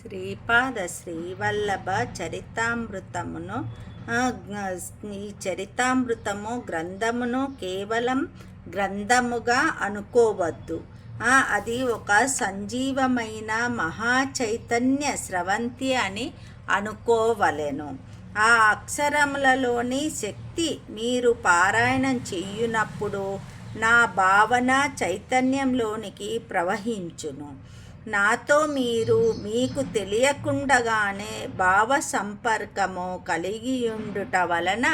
శ్రీపాద శ్రీవల్లభ చరితామృతమును ఈ చరితామృతము గ్రంథమును కేవలం గ్రంథముగా అనుకోవద్దు. అది ఒక సంజీవమైన మహాచైతన్య స్రవంతి అని అనుకోవలెను. ఆ అక్షరములలోని శక్తి మీరు పారాయణం చేయునప్పుడు నా భావన చైతన్యంలోనికి ప్రవహించును. నాతో మీరు మీకు తెలియకుండగానే భావ సంపర్కము కలిగియుండుట వలన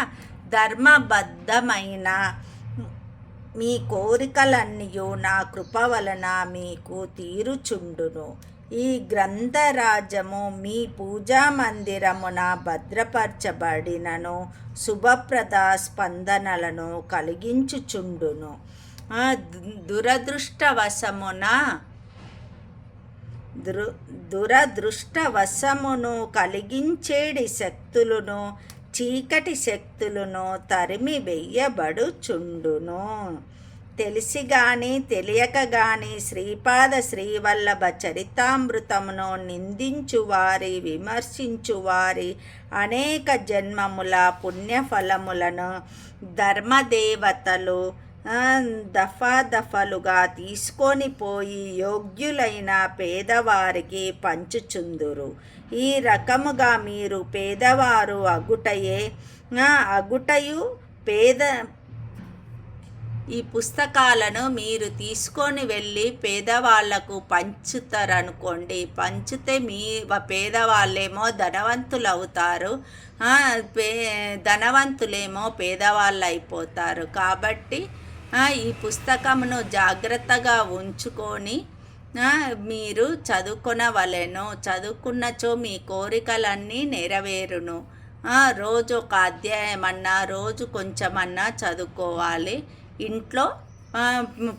ధర్మబద్ధమైన మీ కోరికలన్నయూ నా కృప వలన మీకు తీరుచుండును. ఈ గ్రంథరాజము మీ పూజా మందిరమున భద్రపరచబడినను శుభప్రద స్పందనలను కలిగించుచుండును. దురదృష్టవశమును కలిగించేడి శక్తులను చీకటి శక్తులను తరిమి వెయ్యబడుచుండును. తెలిసి గాని తెలియక గాని శ్రీపాద శ్రీవల్లభ చరితామృతమును నిందించువారి విమర్శించువారి అనేక జన్మముల పుణ్యఫలములను ధర్మదేవతలు దఫాదఫలుగా తీసుకొని పోయి యోగ్యులైన పేదవారికి పంచుచుందురు. ఈ రకముగా మీరు పేదవారు అగుటయు ఈ పుస్తకాలను మీరు తీసుకొని వెళ్ళి పేదవాళ్లకు పంచుతారనుకోండి. పంచితే మీ పేదవాళ్ళేమో ధనవంతులు అవుతారు, ధనవంతులేమో పేదవాళ్ళు అయిపోతారు. కాబట్టి ఈ పుస్తకమును జాగ్రత్తగా ఉంచుకొని మీరు చదువుకొనవలెను. చదువుకున్నచో మీ కోరికలన్నీ నెరవేరును. రోజు ఒక అధ్యాయమన్నా రోజు కొంచెమన్నా చదువుకోవాలి. ఇంట్లో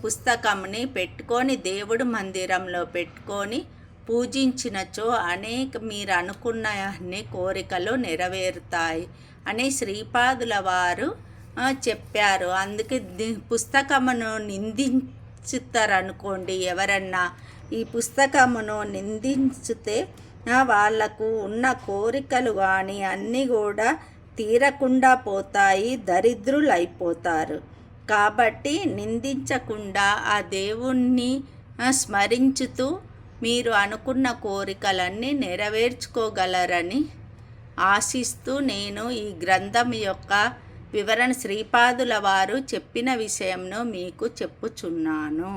పుస్తకంని పెట్టుకొని దేవుడు మందిరంలో పెట్టుకొని పూజించినచో మీరు అనుకున్న అన్ని కోరికలు నెరవేరుతాయి అని శ్రీపాదుల వారు చెప్పారు. అందుకే పుస్తకమును నిందించుతారనుకోండి, ఎవరన్నా ఈ పుస్తకమును నిందించితే వాళ్లకు ఉన్న కోరికలు కానీ అన్నీ కూడా తీరకుండా పోతాయి, దరిద్రులైపోతారు. కాబట్టి నిందించకుండా ఆ దేవుణ్ణి స్మరించుతూ మీరు అనుకున్న కోరికలన్నీ నెరవేర్చుకోగలరని ఆశిస్తూ నేను ఈ గ్రంథం యొక్క వివరణ శ్రీపాదుల వారు చెప్పిన విషయంను మీకు చెప్పుచున్నాను.